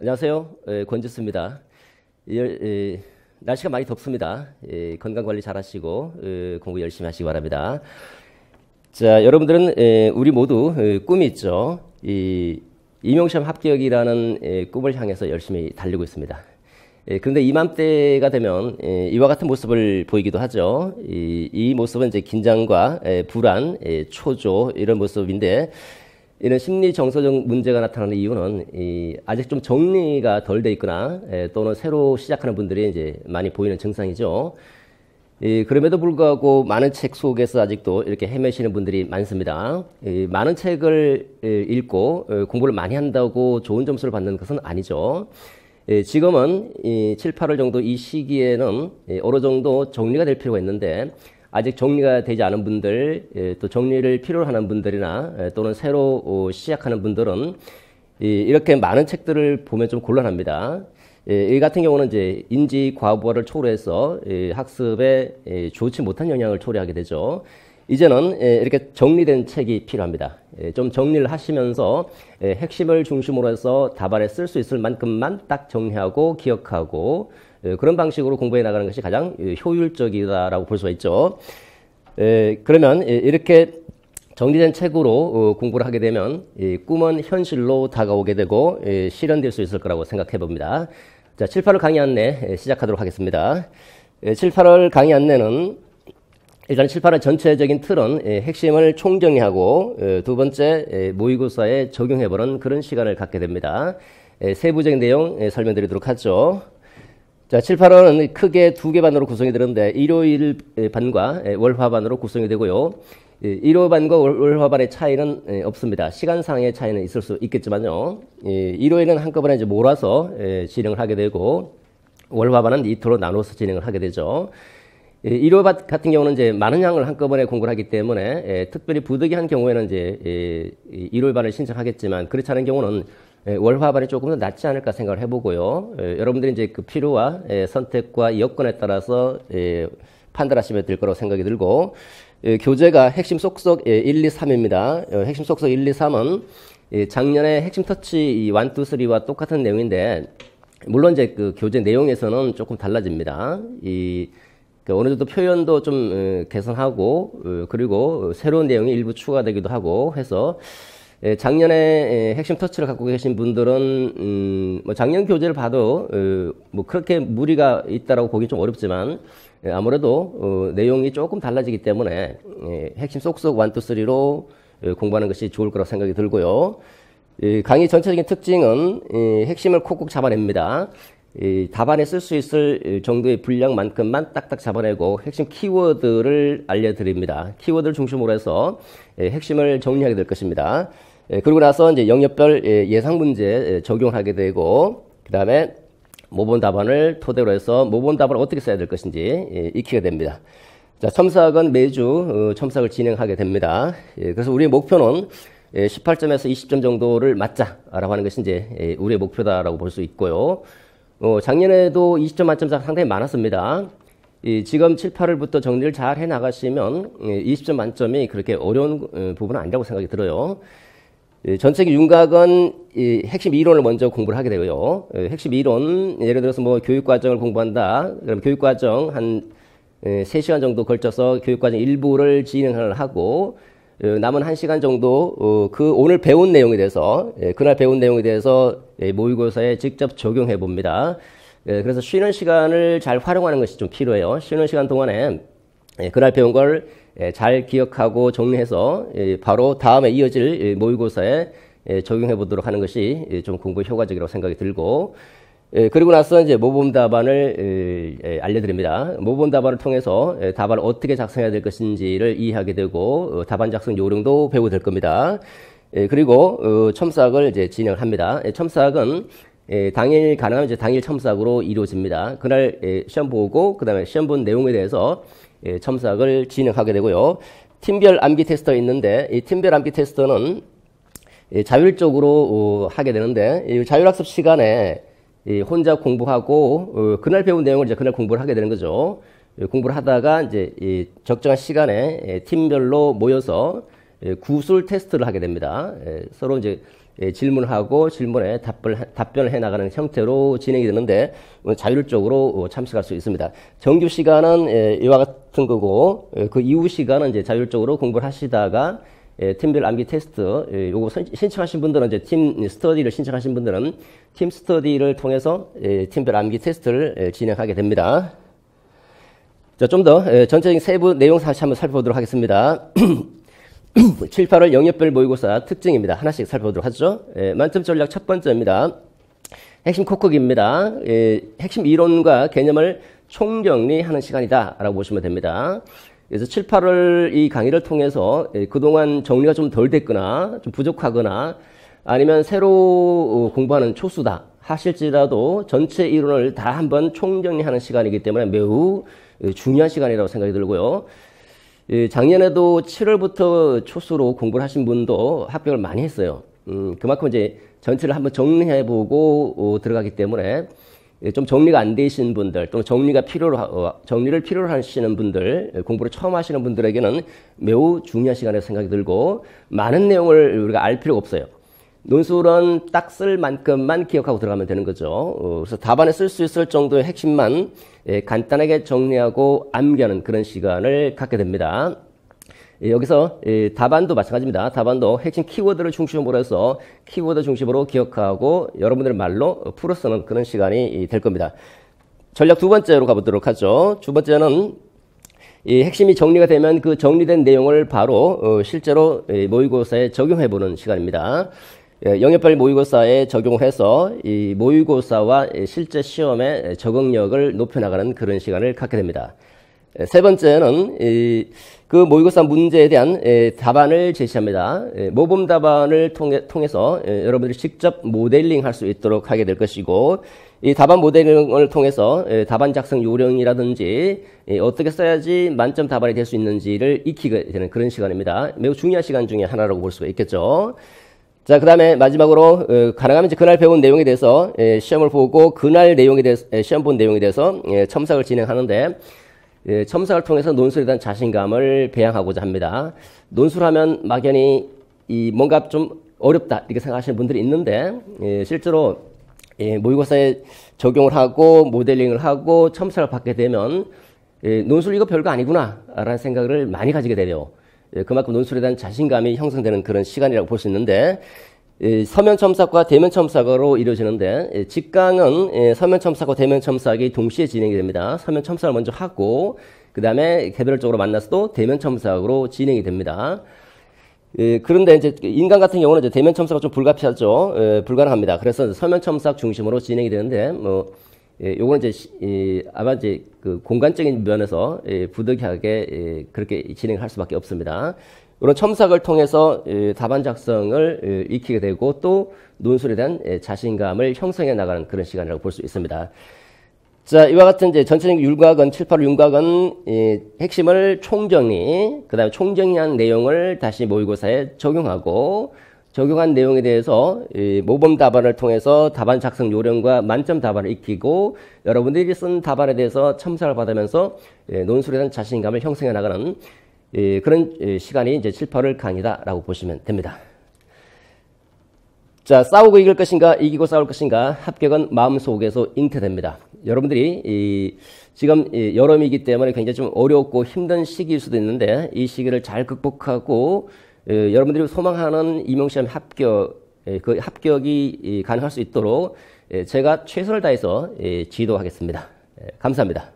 안녕하세요. 권지수입니다. 날씨가 많이 덥습니다. 건강 관리 잘 하시고 공부 열심히 하시기 바랍니다. 자, 여러분들은 우리 모두 꿈이 있죠. 임용시험 합격이라는 꿈을 향해서 열심히 달리고 있습니다. 그런데 이맘때가 되면 이와 같은 모습을 보이기도 하죠. 이 모습은 이제 긴장과 불안, 초조 이런 모습인데, 이런 심리 정서적 문제가 나타나는 이유는 아직 좀 정리가 덜 돼 있거나 또는 새로 시작하는 분들이 이제 많이 보이는 증상이죠. 그럼에도 불구하고 많은 책 속에서 아직도 이렇게 헤매시는 분들이 많습니다. 많은 책을 읽고 공부를 많이 한다고 좋은 점수를 받는 것은 아니죠. 지금은 7, 8월 정도 이 시기에는 어느 정도 정리가 될 필요가 있는데, 아직 정리가 되지 않은 분들, 또 정리를 필요로 하는 분들이나 또는 새로 시작하는 분들은 이렇게 많은 책들을 보면 좀 곤란합니다. 이 같은 경우는 이제 인지 과부하를 초래해서 학습에 좋지 못한 영향을 초래하게 되죠. 이제는 이렇게 정리된 책이 필요합니다. 좀 정리를 하시면서 핵심을 중심으로 해서 답안에 쓸 수 있을 만큼만 딱 정리하고 기억하고 그런 방식으로 공부해 나가는 것이 가장 효율적이다라고 볼 수가 있죠. 그러면 이렇게 정리된 책으로 공부를 하게 되면 꿈은 현실로 다가오게 되고 실현될 수 있을 거라고 생각해 봅니다. 자, 7, 8월 강의 안내 시작하도록 하겠습니다. 7, 8월 강의 안내는 일단 7, 8월 전체적인 틀은 핵심을 총정리하고 두 번째 모의고사에 적용해보는 그런 시간을 갖게 됩니다. 세부적인 내용 설명드리도록 하죠. 자, 7, 8월은 크게 두 개 반으로 구성이 되는데 일요일 반과 월화반으로 구성이 되고요. 일요반과 월화반의 차이는 없습니다. 시간상의 차이는 있을 수 있겠지만요. 일요일은 한꺼번에 이제 몰아서 진행을 하게 되고, 월화반은 이틀로 나눠서 진행을 하게 되죠. 일요반 같은 경우는 이제 많은 양을 한꺼번에 공부를 하기 때문에 특별히 부득이한 경우에는 이제 일요일반을 신청하겠지만, 그렇지 않은 경우는 월화반이 조금 더 낫지 않을까 생각을 해보고요. 여러분들이 이제 그 필요와 선택과 여건에 따라서 판단하시면 될 거라고 생각이 들고, 교재가 핵심 속속 1, 2, 3입니다. 핵심 속속 1, 2, 3은 작년에 핵심 터치 1, 2, 3와 똑같은 내용인데, 물론 이제 그 교재 내용에서는 조금 달라집니다. 어느 정도 표현도 좀 개선하고, 그리고 새로운 내용이 일부 추가되기도 하고 해서, 작년에 핵심 터치를 갖고 계신 분들은 뭐 작년 교재를 봐도 뭐 그렇게 무리가 있다라고 보기 좀 어렵지만, 아무래도 내용이 조금 달라지기 때문에 핵심 쏙쏙 1, 2, 3로 공부하는 것이 좋을 거라고 생각이 들고요. 강의 전체적인 특징은 핵심을 콕콕 잡아냅니다. 답안에 쓸 수 있을 정도의 분량만큼만 딱딱 잡아내고 핵심 키워드를 알려드립니다. 키워드를 중심으로 해서 핵심을 정리하게 될 것입니다. 그리고 나서 이제 영역별 예상 문제 적용을 하게 되고, 그 다음에 모범 답안을 토대로 해서 모범 답안을 어떻게 써야 될 것인지 익히게 됩니다. 자, 첨삭은 매주 첨삭을 진행하게 됩니다. 그래서 우리의 목표는 18점에서 20점 정도를 맞자라고 하는 것이 이제 우리의 목표다라고 볼 수 있고요. 작년에도 20점 만점자 상당히 많았습니다. 지금 7, 8월부터 정리를 잘 해나가시면 20점 만점이 그렇게 어려운 부분은 아니라고 생각이 들어요. 전체적인 윤곽은 핵심 이론을 먼저 공부를 하게 되고요. 핵심 이론, 예를 들어서 뭐 교육과정을 공부한다. 그럼 교육과정 한 3시간 정도 걸쳐서 교육과정 일부를 진행을 하고, 남은 1시간 정도 그 오늘 배운 내용에 대해서, 그날 배운 내용에 대해서 모의고사에 직접 적용해 봅니다. 그래서 쉬는 시간을 잘 활용하는 것이 좀 필요해요. 쉬는 시간 동안에 그날 배운 걸 잘 기억하고 정리해서 바로 다음에 이어질 모의고사에 적용해 보도록 하는 것이 좀 공부 효과적이라고 생각이 들고, 그리고 나서 이제 모범 답안을 알려드립니다. 모범 답안을 통해서 답안을 어떻게 작성해야 될 것인지를 이해하게 되고, 답안 작성 요령도 배우게 될 겁니다. 그리고 첨삭을 이제 진행을 합니다. 첨삭은 당일 가능하면 이제 당일 첨삭으로 이루어집니다. 그날 시험 보고 그다음에 시험 본 내용에 대해서 첨삭을 진행하게 되고요. 팀별 암기 테스트가 있는데, 이 팀별 암기 테스트는 자율적으로 하게 되는데, 이 자율학습 시간에 혼자 공부하고 그날 배운 내용을 이제 그날 공부를 하게 되는 거죠. 공부를 하다가 이제 적정한 시간에 팀별로 모여서 구술 테스트를 하게 됩니다. 서로 이제 질문하고 질문에 답변을 해나가는 형태로 진행이 되는데 자율적으로 참석할 수 있습니다. 정규 시간은 이와 같은 거고 그 이후 시간은 이제 자율적으로 공부를 하시다가 팀별 암기 테스트 요거 신청하신 분들은 이제 팀 스터디를 신청하신 분들은 팀 스터디를 통해서 팀별 암기 테스트를 진행하게 됩니다. 자, 좀 더 전체적인 세부 내용 다시 한번 살펴보도록 하겠습니다. 7, 8월 영역별 모의고사 특징입니다. 하나씩 살펴보도록 하죠. 만점 전략 첫 번째입니다. 핵심 코크기입니다. 핵심 이론과 개념을 총정리하는 시간이다 라고 보시면 됩니다. 그래서 7, 8월 이 강의를 통해서 그동안 정리가 좀 덜 됐거나 좀 부족하거나 아니면 새로 공부하는 초수다 하실지라도 전체 이론을 다 한번 총정리하는 시간이기 때문에 매우 중요한 시간이라고 생각이 들고요. 작년에도 7월부터 초수로 공부를 하신 분도 합격을 많이 했어요. 그만큼 이제 전체를 한번 정리해보고 들어가기 때문에 좀 정리가 안 되신 분들 또는 정리를 필요로 하시는 분들, 공부를 처음 하시는 분들에게는 매우 중요한 시간이라고 생각이 들고 많은 내용을 우리가 알 필요가 없어요. 논술은 딱 쓸 만큼만 기억하고 들어가면 되는 거죠. 그래서 답안에 쓸 수 있을 정도의 핵심만 간단하게 정리하고 암기하는 그런 시간을 갖게 됩니다. 여기서 답안도 마찬가지입니다. 답안도 핵심 키워드를 중심으로 해서 키워드 중심으로 기억하고 여러분들의 말로 풀어 쓰는 그런 시간이 될 겁니다. 전략 두 번째로 가보도록 하죠. 두 번째는 이 핵심이 정리가 되면 그 정리된 내용을 바로 실제로 모의고사에 적용해보는 시간입니다. 영역별 모의고사에 적용해서 이 모의고사와 실제 시험의 적응력을 높여나가는 그런 시간을 갖게 됩니다. 세 번째는 그 모의고사 문제에 대한 답안을 제시합니다. 모범 답안을 통해서 여러분들이 직접 모델링 할 수 있도록 하게 될 것이고 이 답안 모델링을 통해서 답안 작성 요령이라든지 어떻게 써야지 만점 답안이 될 수 있는지를 익히게 되는 그런 시간입니다. 매우 중요한 시간 중에 하나라고 볼 수가 있겠죠. 자, 그 다음에 마지막으로 가능하면 이제 그날 배운 내용에 대해서 시험을 보고 그날 내용에 대해서 시험 본 내용에 대해서 첨삭을 진행하는데 첨삭을 통해서 논술에 대한 자신감을 배양하고자 합니다. 논술하면 막연히 뭔가 좀 어렵다 이렇게 생각하시는 분들이 있는데 실제로 모의고사에 적용을 하고 모델링을 하고 첨삭을 받게 되면 논술 이거 별거 아니구나 라는 생각을 많이 가지게 돼요. 그만큼 논술에 대한 자신감이 형성되는 그런 시간이라고 볼 수 있는데 서면 첨삭과 대면 첨삭으로 이루어지는데 직강은 서면 첨삭과 대면 첨삭이 동시에 진행이 됩니다. 서면 첨삭을 먼저 하고 그 다음에 개별적으로 만나서도 대면 첨삭으로 진행이 됩니다. 그런데 이제 인간 같은 경우는 이제 대면 첨삭은 좀 불가피하죠. 불가능합니다. 그래서 서면 첨삭 중심으로 진행이 되는데 요거는 이제 아마 이제 그 공간적인 면에서 부득이하게 그렇게 진행할 수밖에 없습니다. 이런 첨삭을 통해서 답안 작성을 익히게 되고 또 논술에 대한 자신감을 형성해 나가는 그런 시간이라고 볼 수 있습니다. 자, 이와 같은 이제 전체적인 율곽은 7, 8월 율곽은 핵심을 총정리, 그다음에 총정리한 내용을 다시 모의고사에 적용하고 적용한 내용에 대해서 모범 답안을 통해서 답안 작성 요령과 만점 답안을 익히고 여러분들이 쓴 답안에 대해서 첨삭을 받으면서 논술에 대한 자신감을 형성해 나가는 그런 시간이 이제 7, 8월 강의다라고 보시면 됩니다. 자, 싸우고 이길 것인가 이기고 싸울 것인가 합격은 마음속에서 잉태됩니다. 여러분들이 지금 여름이기 때문에 굉장히 좀 어렵고 힘든 시기일 수도 있는데 이 시기를 잘 극복하고 여러분들이 소망하는 임용시험 그 합격이 가능할 수 있도록 제가 최선을 다해서 지도하겠습니다. 감사합니다.